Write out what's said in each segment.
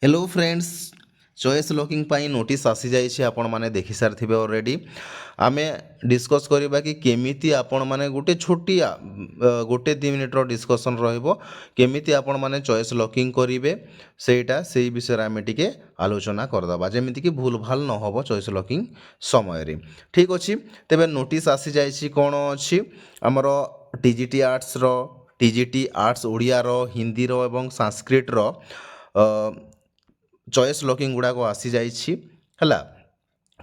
Hello friends, choice locking पाई notice आसी जाइए आपण माने देखि सारी ऑलरेडी। आमे डिस्कस करबा कि केमिति आपण माने गोटे छोटिया गोटे 2 मिनिटर डिस्कशन रहइबो केमिति आपण माने चॉइस लॉकिंग करिवे सेटा सेही विषय आमे टिके आलोचना करदबा जेमिति कि भूल भाल न होबो चॉइस लॉकिंग समय रे। ठीक अछि, तेबे नोटिस आसी जाइए कोन अछि हमर टीजीटी आर्ट्स रो, टीजीटी आर्ट्स ओडिया रो, हिंदी रो एवं संस्कृत रो चॉइस लॉकिंग गुड़ाक आसी जाइछि हला।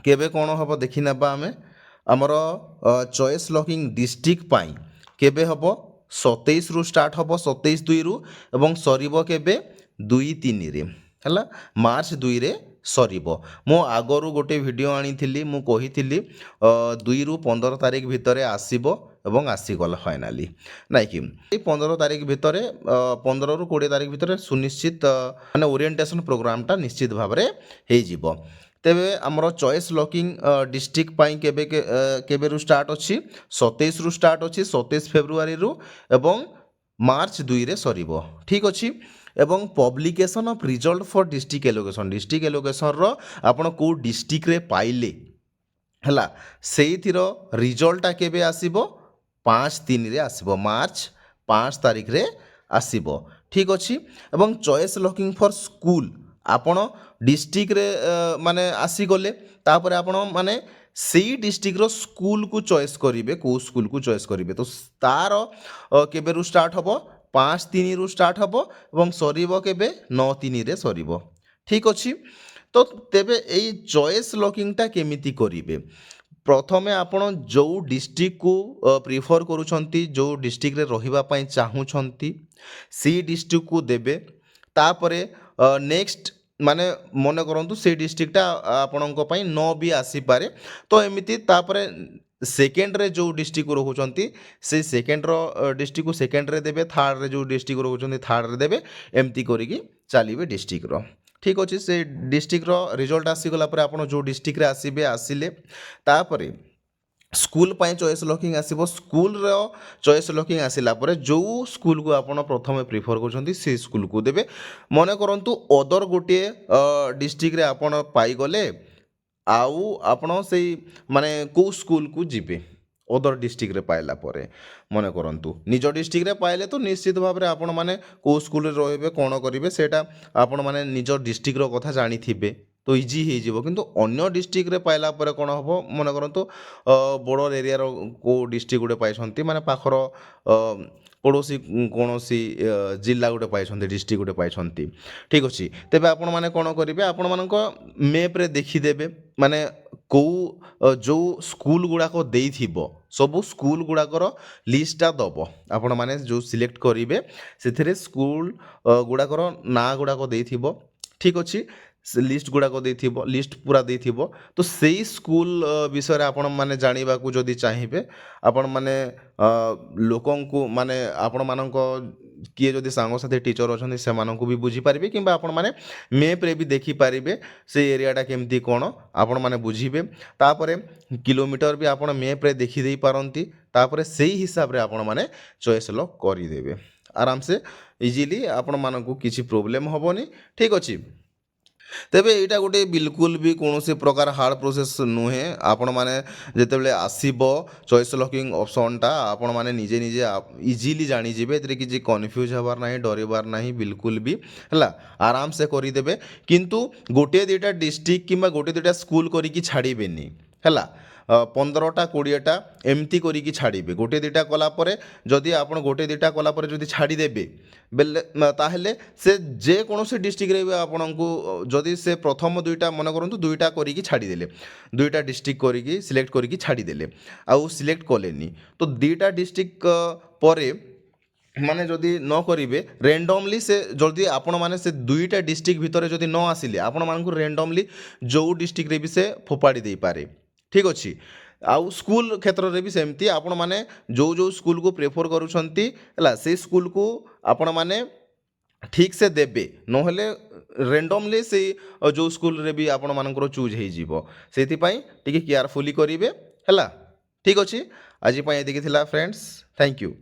केबे कोण हबो देखि नेबा आमे हमर चॉइस लॉकिंग डिस्ट्रिक्ट पाई केबे हबो 27 रु स्टार्ट हबो 27/2 रु एवं सरीबो केबे 2/3 रे हला, मार्च 2 रे सरीबो। मो आगरु गोटे वीडियो आनी मु कहिथिली 2 रु 15 तारिख भितर आसीबो एवं आसीगला फाइनाली नाइ कि 15 तारिख भितर 15 रु 20 तारिख भितर सुनिश्चित माने ओरिएंटेशन प्रोग्रामटा निश्चित भाव में हो। तेबे आमर चॉइस लॉकिंग डिस्ट्रिक्ट पाई केबे रु स्टार्ट अछि 27 रु स्टार्ट अछि 27 फेब्रुआरी रु एवं मार्च 2 रे सरीबो। ठीक अछि, एवं publication of result for district allocation रो आपण को डिस्ट्रिक्ट रे पाइले हला सेइथिर रिजल्टा केबे आसीबो 5/3 रे आसीबो, मार्च 5 तारिख रे आसीबो। ठीक अछि, एवं चॉइस लॉकिंग फॉर स्कूल आपण डिस्ट्रिक्ट रे माने आसी गले तापर आपण माने सेई डिस्ट्रिक्ट रो स्कूल को चॉइस करिवे को स्कूल को चॉइस करिवे तो तार केबे रु स्टार्ट हबो 5/3 रु स्टार्ट हबो एवं सरीबो केबे 9/3 रे सरीबो। ठीक अछि, तो तेबे एई चॉइस लॉकिंगटा केमिति करिवे प्रथमे आपण जो डिस्ट्रिक्ट को प्रिफर करूछंती जो डिस्ट्रिक्ट रे रहिबा पई चाहूछंती सी डिस्ट्रिक्ट को देबे। तापरे नेक्स्ट माने मन करंतु से डिस्ट्रिक्टटा आपणको पई न भी आसी पारे तो एमिति तापरे सेकेंड रे जो डिस्ट्रिक्ट को रहुचंती से सेकेंड रो डिस्ट्रिक्ट को सेकेंड रे देबे, थर्ड रे जो डिस्ट्रिक्ट को रहुचंती थर्ड रे देबे, एमती करिकी चलिबे डिस्ट्रिक्ट रो। ठीक अछि, से डिस्ट्रिक्ट रो रिजल्ट आसी गला पर आपण जो डिस्ट्रिक्ट रे आसीबे आसिले तापरे स्कूल पाई चॉइस लॉकिंग आसीबो। स्कूल रो चॉइस लॉकिंग आसिला परे जो स्कूल को आपण प्रथमे प्रिफर करछंती से स्कूल को देबे। मने करंतु अदर गोटे डिस्ट्रिक्ट रे आपण पाई गले आउ आपण सेई माने को स्कूल को जिबे अदर डिस्ट्रिक्ट रे पाइला परे मने करंतु निज डिस्ट्रिक्ट रे पाइले तो निश्चित भाव में आपण माने को स्कूल रे रहबे कोन करिवे सेटा आपण माने निज डिस्ट्रिक्ट रो कथा जानी थिबे तो इजी हो जिवो। किंतु अन्य डिस्ट्रिक्ट रे पाइला परे कोन हबो मन करंतु बॉर्डर एरिया रो को डिस्ट्रिक्ट गुटे पाइछंती माने पाखर पड़ोसी कौनसी जिला गुटे पाइछंती डिस्ट्रिक्ट गुटे पाइछंती। ठीक अछि, तेबे आपण माने कोन करिवे आपण मानक मैप रे देखि देबे माने को जो स्कूल गुड़ाक देइथिबो सबु स्कूल गुड़ाकर लिस्टटा दबो आपण माने जो सिलेक्ट करिवे सेथिरे स्कूल गुड़ाकर ना गुड़ाक देइथिबो। ठीक अछि, से लिस्ट गुड़ाक देइथिबो लिस्ट पूरा देइथिबो तो सेई स्कूल विषय रे आपण माने जानिबा को जदी चाहिबे आपण माने लोकन को माने आपण मानक किए जदि सांग साथी टीचर अछन्ती से मानक भी बुझी पारिबे किंबा आपण माने मैप रे भी देखि पारिबे से एरियाटा केमती कोन आपण माने बुझिबे। तापरे किलोमीटर भी आपण मैप रे देखि देई पारंती तापरे सेही हिसाब रे आपण माने चॉइस लॉक करि देबे आराम से इजीली आपण मानक किछि प्रॉब्लम होबोनी। ठीक अछि, तेबे एटा गोटे बिल्कुल भी कौन से प्रकार हार्ड प्रोसेस नुहे आपण माने जेतेबेले आसीबो चॉइस लॉकिंग ऑप्शनटा आपण माने निजे निजे इजीली जानी जिवे एतरे कि कन्फ्यूज हबार नाही डरिबार नाही बिल्कुल भी हला आराम से करि देबे। किंतु गोटे दुटा डिस्ट्रिक्ट किंबा गोटे दुटा स्कूल करिकी छाड़िबेनी हला 15टा 20टा एमती करिकी छाड़िबे गोटे दुटा कला परे जदि आपण गोटे दुटा कला परे जदि छाड़ी देबे बेले ताहेले से जे कोनोसी डिस्ट्रिक्ट रे आपणको जदि से प्रथम दुईटा मन करंतु दुईटा करिकी छाड़ी देले दुईटा डिस्ट्रिक्ट करिकी सिलेक्ट करिकी छाड़ी देले आउ सिलेक्ट कलेनी तो दुईटा डिस्ट्रिक्ट परे माने जदि न करिवे रेंडमली से जदि आपण माने से दुईटा डिस्ट्रिक्ट भितर जदि न आसिले आपण मानकु रेंडमली जो डिस्ट्रिक्ट रे भी से फोपाड़ी दे पारे। ठीक अछि, आउ स्कूल क्षेत्र रे भी सेमती आपण माने जो जो स्कूल को प्रेफर करूछंती हला से स्कूल को आपण माने ठीक से देबे नहेले रेंडमली से जो स्कूल रे भी आपण मानकर चूज हो जिवो सेति पई टिके केयरफुली करिवे हला। ठीक अछि, आज पई एतिकी थिला फ्रेंड्स, थैंक यू।